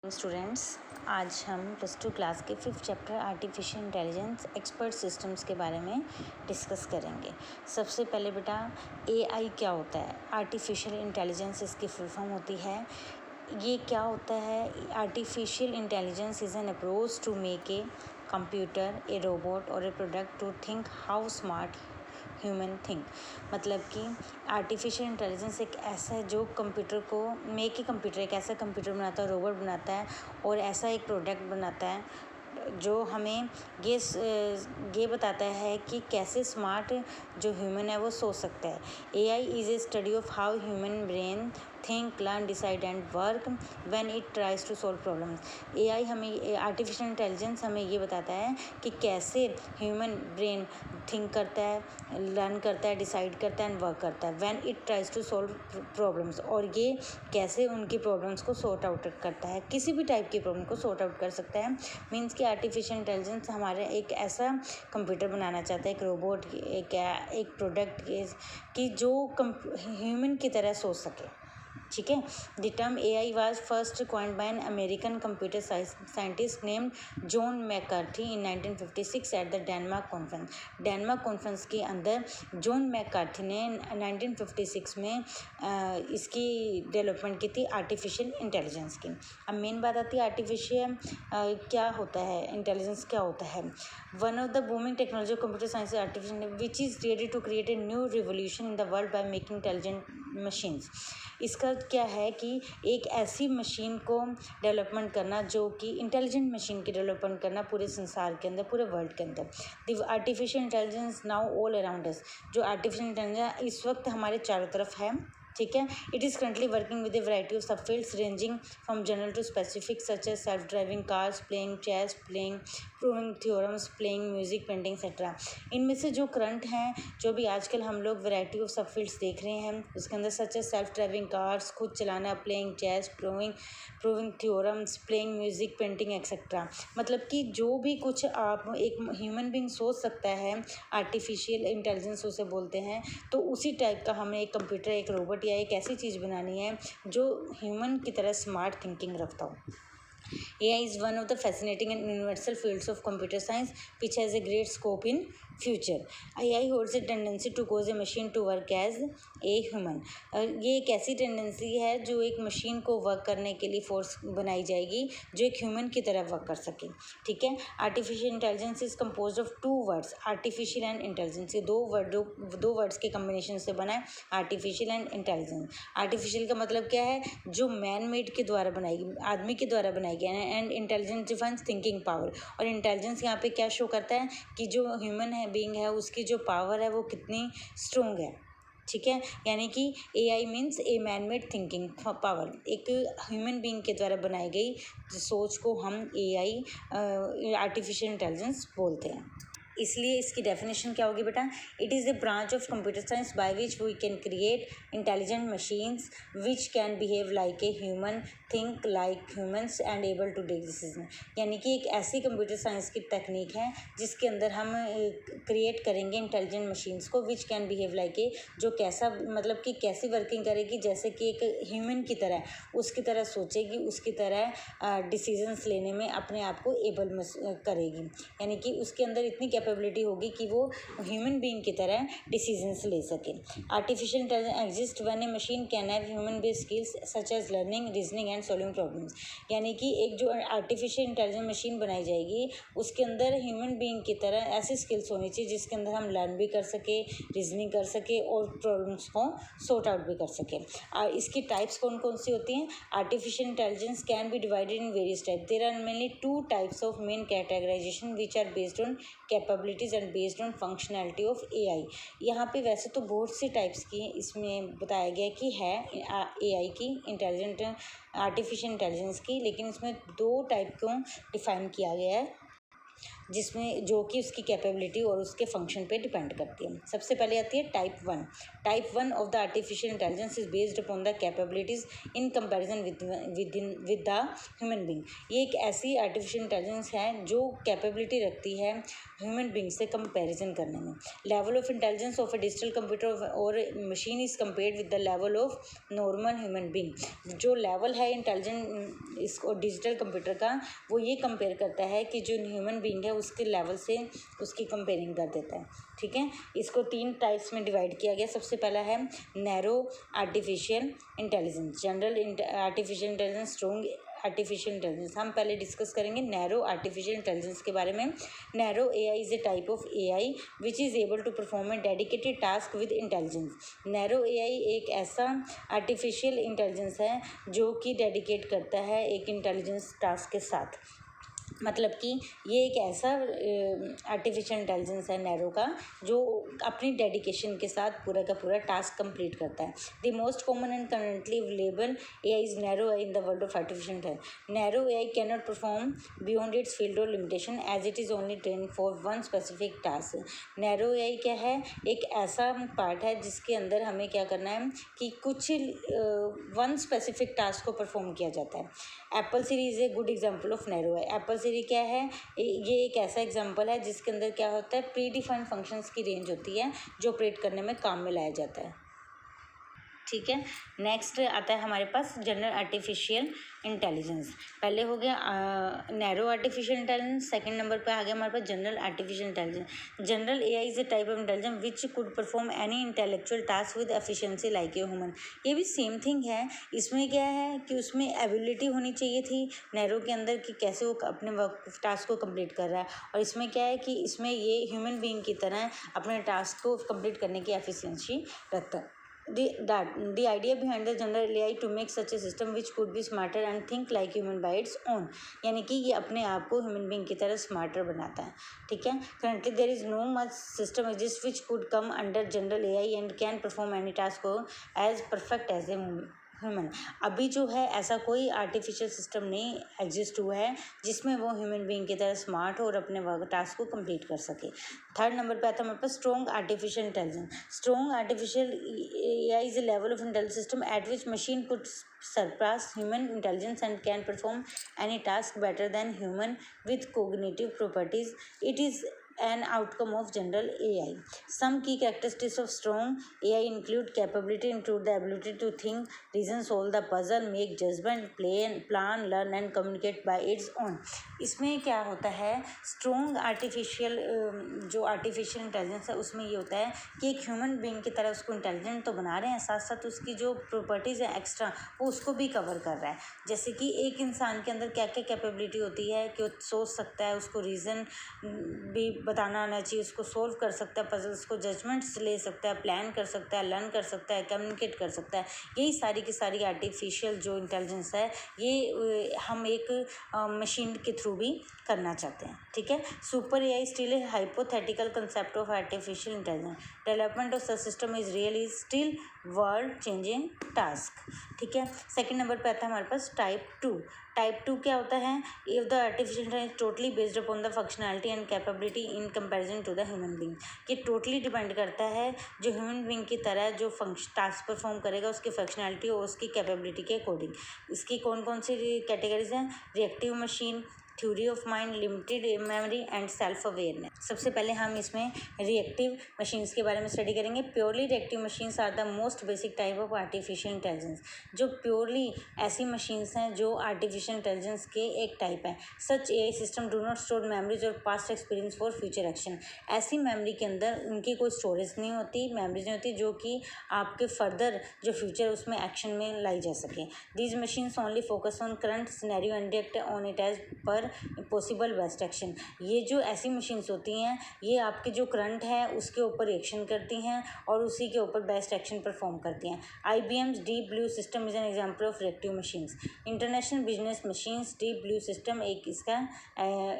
Students, आज हम +2 class के 5th chapter artificial intelligence expert systems के बारे में डिस्कस करेंगे। सबसे पहले बेटा एआई क्या होता है? आर्टिफिशियल इंटेलिजेंस इसकी फुल फॉर्म होती है। ये क्या होता है? Artificial intelligence is an approach to make a computer, a robot और a product to think how smart human think. मतलब कि आर्टिफिशियल इंटेलिजेंस एक ऐसा है जो कंप्यूटर को कंप्यूटर एक ऐसा कंप्यूटर बनाता है, रोबोट बनाता है और ऐसा एक प्रोडक्ट बनाता है जो हमें ये बताता है कि कैसे स्मार्ट जो ह्यूमन है वो सोच सकता है। AI is a study of how human brain think, learn, decide and work when it tries to solve problems. AI हमें आर्टिफिशियल इंटेलिजेंस हमें ये बताता है कि कैसे ह्यूमन ब्रेन थिंक करता है, लर्न करता है, डिसाइड करता है एंड वर्क करता है when it tries to solve problems, और ये कैसे उनकी प्रॉब्लम्स को सॉर्ट आउट करता है, किसी भी टाइप की प्रॉब्लम को सॉर्ट आउट कर सकता है। मीन्स कि आर्टिफिशियल इंटेलिजेंस हमारे एक ऐसा कंप्यूटर बनाना चाहता है, एक रोबोट, एक प्रोडक्ट कि जो ह्यूमन की तरह सोच सके। ठीक है। The term AI was first coined bye an American computer scientist named John McCarthy in 1956 at the Denmark conference. Denmark conference के अंदर जॉन मैकार्थी ने 1956 में इसकी डेवलपमेंट की थी, आर्टिफिशियल इंटेलिजेंस की। अब मेन बात आती है आर्टिफिशियल क्या होता है, इंटेलिजेंस क्या होता है। One of the booming technology of computer science artificial which is ready to create a new revolution in the world by making intelligent machines. इसका क्या है कि एक ऐसी मशीन को डेवलपमेंट करना जो कि इंटेलिजेंट मशीन की डेवलपमेंट करना पूरे संसार के अंदर, पूरे वर्ल्ड के अंदर। The artificial intelligence now all around us. जो आर्टिफिशियल इंटेलिजेंस इस वक्त हमारे चारों तरफ है। ठीक है। It is currently working with a variety of sub fields ranging from general to specific such as self driving cars, playing chess, playing proving theorems, playing music, painting etcetera. इनमें से जो करंट हैं, जो भी आजकल हम लोग वैरायटी ऑफ सब फील्ड्स देख रहे हैं, उसके अंदर such as self driving cars, खुद चलाना, playing chess, proving theorems, playing music, painting etcetera. मतलब कि जो भी कुछ आप एक ह्यूमन बीइंग सोच सकता है, आर्टिफिशियल इंटेलिजेंस उसे बोलते हैं। तो उसी टाइप का हमें एक कंप्यूटर, एक रोबोट या एक ऐसी चीज़ बनानी है जो ह्यूमन की तरह स्मार्ट थिंकिंग रखता हो। AI is one of the fascinating and universal fields of computer science which has a great scope in future. AI holds a tendency to cause a machine to work as a human. ये एक ऐसी tendency है जो एक machine को work करने के लिए फोर्स बनाई जाएगी जो एक ह्यूमन की तरह वर्क कर सके। ठीक है। Artificial intelligence is compose of 2 words, artificial and intelligence. ये दो वर्ड्स के कम्बिनेशन से बना है आर्टिफिशियल एंड इंटेलिजेंस। आर्टिफिशियल का मतलब क्या है? जो मैन मेड के द्वारा बनाई, आदमी के द्वारा बनाई गई है। And intelligence defines thinking power. और इंटेलिजेंस यहाँ पे क्या शो करता है कि जो ह्यूमन है बीइंग है उसकी जो पावर है वो कितनी स्ट्रोंग है। ठीक है। यानी कि AI means a man made thinking power. एक ह्यूमन बीइंग के द्वारा बनाई गई सोच को हम एआई आर्टिफिशियल इंटेलिजेंस बोलते हैं। इसलिए इसकी डेफिनेशन क्या होगी बेटा? It is the branch of computer science by which we can create intelligent machines which can behave like a human, think like humans and able to take decision. यानी कि एक ऐसी कंप्यूटर साइंस की technique है जिसके अंदर हम create करेंगे इंटेलिजेंट मशीन्स को विच कैन बिहेव लाइक ए, जो कैसा मतलब कि कैसी वर्किंग करेगी जैसे कि एक ह्यूमन की तरह, उसकी तरह सोचेगी, उसकी तरह डिसीजंस लेने में अपने आप को एबल करेगी। यानी कि उसके अंदर इतनी कैपेबिलिटी होगी कि वो ह्यूमन बीइंग की तरह डिसीजंस ले सके। Artificial intelligence exist when a machine can have human based skills such as learning, reasoning and solving problems. यानी कि एक जो आर्टिफिशियल इंटेलिजेंस मशीन बनाई जाएगी उसके अंदर ह्यूमन बीइंग की तरह ऐसी स्किल्स होनी चाहिए जिसके अंदर हम लर्न भी कर सके, रीजनिंग कर सके और प्रॉब्लम्स को सॉर्ट आउट भी कर सके। इसकी टाइप्स कौन कौन सी होती हैं? Artificial intelligence can be divided in various type. There are mainly 2 types of main categorization which are based on capabilities and based on functionality of AI. यहाँ पे वैसे तो बहुत सी टाइप्स की इसमें बताया गया कि है एआई की, इंटेलिजेंट आर्टिफिशियल इंटेलिजेंस की, लेकिन इसमें 2 टाइप को डिफाइन किया गया है। जिसमें जो कि उसकी कैपेबिलिटी और उसके फंक्शन पे डिपेंड करती है। सबसे पहले आती है type 1। Type 1 of the artificial intelligence is based upon the capabilities in comparison with the human being. ये एक ऐसी आर्टिफिशियल इंटेलिजेंस है जो कैपेबिलिटी रखती है ह्यूमन बीइंग से कंपैरिजन करने में। Level of intelligence of a digital computer और machine is compared with the level of normal human being. जो लेवल है इंटेलिजेंट इसको डिजिटल कंप्यूटर का, वो ये कंपेयर करता है कि जो ह्यूमन बीइंग है उसके लेवल से उसकी कंपेयरिंग कर देता है। ठीक है, इसको 3 टाइप्स में डिवाइड किया गया। सबसे पहला है narrow artificial intelligence, general artificial intelligence, strong artificial intelligence. हम पहले डिस्कस करेंगे नैरो आर्टिफिशियल इंटेलिजेंस के बारे में। Narrow AI is a type of AI which is able to perform a dedicated task with intelligence. Narrow AI एक ऐसा artificial intelligence है जो कि डेडिकेट करता है एक इंटेलिजेंस टास्क के साथ। मतलब कि ये एक ऐसा आर्टिफिशियल इंटेलिजेंस है नैरो का जो अपनी डेडिकेशन के साथ पूरा का पूरा टास्क कंप्लीट करता है। The most common and currently available AI is narrow AI in the world of artificial intelligence. Narrow AI can not perform beyond its field और limitation as it is only train for one specific task. Narrow AI क्या है? एक ऐसा part है जिसके अंदर हमें क्या करना है कि कुछ वन स्पेसिफिक टास्क को परफॉर्म किया जाता है। Apple Siri is a good example of narrow AI. Apple Siri क्या है? ये एक ऐसा एग्जाम्पल है जिसके अंदर क्या होता है, प्री डिफाइंड फंक्शंस की रेंज होती है जो ऑपरेट करने में काम में लाया जाता है। ठीक है, नेक्स्ट आता है हमारे पास जनरल आर्टिफिशियल इंटेलिजेंस। पहले हो गया narrow artificial intelligence, second number पे आ गया हमारे पास general artificial intelligence. General AI is a type of intelligence which could perform any intellectual task with efficiency like a human. ये भी सेम थिंग है। इसमें क्या है कि उसमें एबिलिटी होनी चाहिए थी नैरो के अंदर कि कैसे वो अपने वर्क टास्क को कंप्लीट कर रहा है, और इसमें क्या है कि इसमें ये ह्यूमन बीइंग की तरह अपने टास्क को कंप्लीट करने की एफिशिएंसी रखता है। The idea behind the general AI to make such a system which could be smarter and think like human by its own, यानी कि ये अपने आप को ह्यूमन बीइंग की तरह स्मार्टर बनाता है। ठीक है, currently there is no much system exists which could come under general AI and can perform any task as perfect as a human. अभी जो है ऐसा कोई आर्टिफिशियल सिस्टम नहीं एग्जिस्ट हुआ है जिसमें वो ह्यूमन बीइंग की तरह स्मार्ट हो और अपने वर्क टास्क को कंप्लीट कर सके। थर्ड नंबर पे आता है हमारे पास strong artificial intelligence. Strong artificial AI is a level of intelligence system at which machine could surpass human intelligence and can perform any task better than human with cognitive properties. It is an outcome of general AI. Some key characteristics of strong AI include capability, include the ability to think, reason, solve the puzzle, make judgment, plan, learn and communicate by its own. इसमें क्या होता है, strong artificial जो artificial intelligence है उसमें ये होता है कि एक ह्यूमन बीइंग की तरह उसको इंटेलिजेंट तो बना रहे हैं, साथ साथ उसकी जो प्रॉपर्टीज़ है एक्स्ट्रा वो उसको भी कवर कर रहा है। जैसे कि एक इंसान के अंदर क्या क्या कैपेबिलिटी होती है कि वो सोच सकता है, उसको रीज़न भी बताना आना चाहिए, उसको सोल्व कर सकता है पजल्स को, जजमेंट्स ले सकता है, प्लान कर सकता है, लर्न कर सकता है, कम्युनिकेट कर सकता है। यही सारी की सारी आर्टिफिशियल जो इंटेलिजेंस है ये हम एक मशीन के थ्रू भी करना चाहते हैं। ठीक है, super AI still a hypothetical concept of artificial intelligence. Development of such system is really still world changing task. ठीक है, सेकंड नंबर पे आता है हमारे पास टाइप 2। टाइप 2 क्या होता है? If the artificial intelligence totally based upon the functionality and capability in comparison to the human being. ये टोटली डिपेंड करता है जो ह्यूमन बीइंग की तरह जो टास्क परफॉर्म करेगा उसकी फंक्शनैलिटी और उसकी कैपेबिलिटी के अकॉर्डिंग। इसकी कौन कौन सी कैटेगरीज हैं? Reactive machine, theory of mind, limited memory and self awareness. सबसे पहले हम इसमें रिएक्टिव मशीन्स के बारे में स्टडी करेंगे। Purely reactive machines are the most basic type of artificial intelligence. जो प्योरली ऐसी मशीन्स हैं जो आर्टिफिशियल इंटेलिजेंस के एक टाइप है। Such AI system do not store memories और past experience for future action. ऐसी मेमोरी के अंदर उनकी कोई स्टोरेज नहीं होती, मेमोरीज नहीं होती जो कि आपके फर्दर जो फ्यूचर उसमें एक्शन में लाई जा सके। These machines only focus on current scenario and react on it as per possible best action. ये जो ऐसी मशीन्स होती हैं ये आपके जो करंट है उसके ऊपर रिएक्शन करती हैं और उसी के ऊपर बेस्ट एक्शन परफॉर्म करती हैं। IBM's deep blue system is an example of reactive machines. International business machines deep blue system एक इसका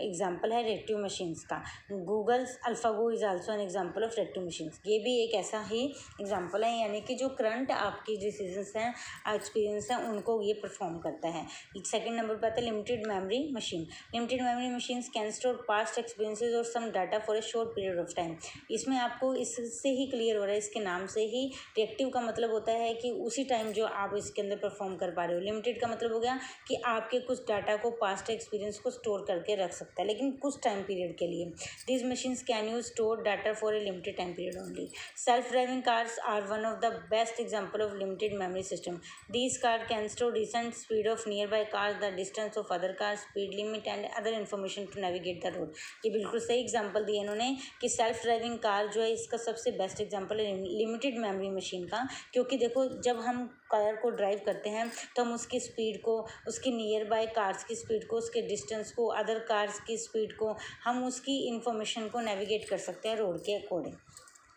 एग्जांपल है रिएक्टिव मशीन्स का। Google's AlphaGo is also an example of reactive machines. ये भी एक ऐसा ही एग्जांपल है, यानी कि जो करंट आपकी डिसीजंस हैं, एक्सपीरियंस हैं, उनको ये परफॉर्म करता है। सेकेंड नंबर पर आता है limited memory machine. Limited memory machines can store past experiences और some data for a short period of time. इसमें आपको इससे ही क्लियर हो रहा है, इसके नाम से ही रिएक्टिव का मतलब होता है कि उसी टाइम जो आप इसके अंदर परफॉर्म कर पा रहे हो। लिमिटेड का मतलब हो गया कि आपके कुछ डाटा को, पास्ट एक्सपीरियंस को स्टोर करके रख सकता है, लेकिन कुछ टाइम पीरियड के लिए। These machines can use store data for a limited time period only. Self driving cars are one of the best example of limited memory system. These cars can store recent speed of nearby cars, the distance of other cars, speed limit and other information to navigate the road। ये बिल्कुल सही example दिया इन्होंने कि self driving car जो है इसका सबसे बेस्ट एग्जांपल है लिमिटेड मेमोरी मशीन का। क्योंकि देखो, जब हम कार को ड्राइव करते हैं तो हम उसकी स्पीड को, उसकी नियर बाय कार्स की स्पीड को, उसके डिस्टेंस को, अदर कार्स की स्पीड को, हम उसकी इंफॉर्मेशन को नेविगेट कर सकते हैं रोड के अकॉर्डिंग,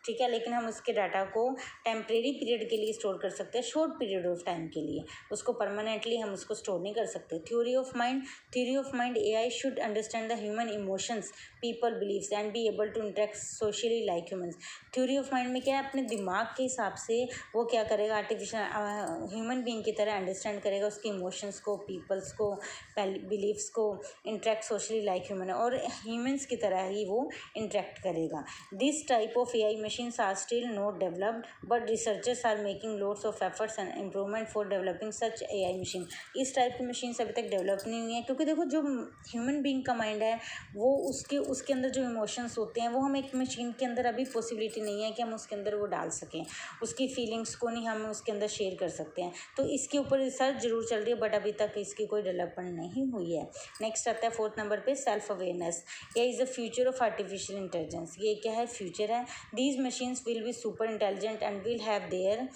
ठीक है। लेकिन हम उसके डाटा को टेम्परेरी पीरियड के लिए स्टोर कर सकते हैं, शॉर्ट पीरियड ऑफ टाइम के लिए। उसको परमानेंटली हम उसको स्टोर नहीं कर सकते। Theory of mind AI should understand the human emotions, people believes and be able to interact socially like humans. Theory of mind में क्या है, अपने दिमाग के हिसाब से वो क्या करेगा, आर्टिफिशियल ह्यूमन बीइंग की तरह अंडरस्टैंड करेगा उसके इमोशंस को, पीपल्स को, बिलीव्स को, इंटरेक्ट सोशली लाइक ह्यूमन, और ह्यूमंस की तरह ही वो इंटरेक्ट करेगा। This type of AI machines are still not developed, but researchers are making lots of efforts and improvement for developing such AI machine। इस type की machines अभी तक develop नहीं हुई है, क्योंकि देखो जो ह्यूमन बीइंग का माइंड है वो उसके अंदर जो इमोशंस होते हैं वो हम एक मशीन के अंदर अभी पॉसिबिलिटी नहीं है कि हम उसके अंदर वो डाल सकें। उसकी फीलिंग्स को नहीं हम उसके अंदर शेयर कर सकते हैं। तो इसके ऊपर रिसर्च जरूर चल रही है, बट अभी तक इसकी कोई डेवलपमेंट नहीं हुई है। नेक्स्ट आता है 4th नंबर पे सेल्फ अवेयरनेस। ये is the future of artificial intelligence. ये क्या है, फ्यूचर है। These machines will be super intelligent and will have their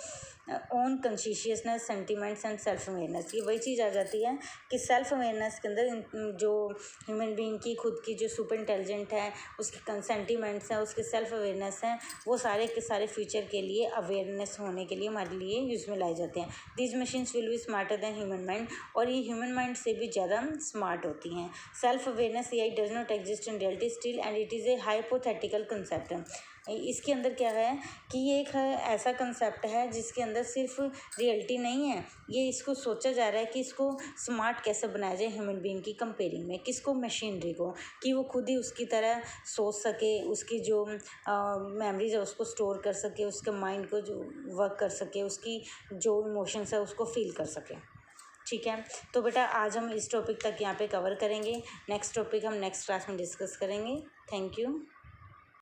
own consciousness, sentiments and self awareness। ये वही चीज़ आ जाती है कि सेल्फ अवेयरनेस के अंदर जो ह्यूमन बीइंग की खुद की जो सुपर इंटेलिजेंट है, उसके सेंटिमेंट्स हैं, उसके सेल्फ अवेयरनेस हैं, वो सारे के सारे फ्यूचर के लिए अवेयरनेस होने के लिए हमारे लिए यूज़ में लाए जाते हैं। These machines will be smarter than human mind, और ये ह्यूमन माइंड से भी ज़्यादा स्मार्ट होती हैं। Self awareness AI does not exist in reality still and it is a hypothetical concept. इसके अंदर क्या है कि ये एक ऐसा कंसेप्ट है जिसके अंदर सिर्फ रियलिटी नहीं है, ये इसको सोचा जा रहा है कि इसको स्मार्ट कैसे बनाया जाए ह्यूमन बीइंग की कंपेयरिंग में। किसको, मशीनरी को, कि वो खुद ही उसकी तरह सोच सके, उसकी जो मेमोरीज है उसको स्टोर कर सके, उसके माइंड को जो वर्क कर सके, उसकी जो इमोशंस है उसको फील कर सके, ठीक है। तो बेटा आज हम इस टॉपिक तक यहाँ पे कवर करेंगे। नेक्स्ट टॉपिक हम नेक्स्ट क्लास में डिस्कस करेंगे। Thank you.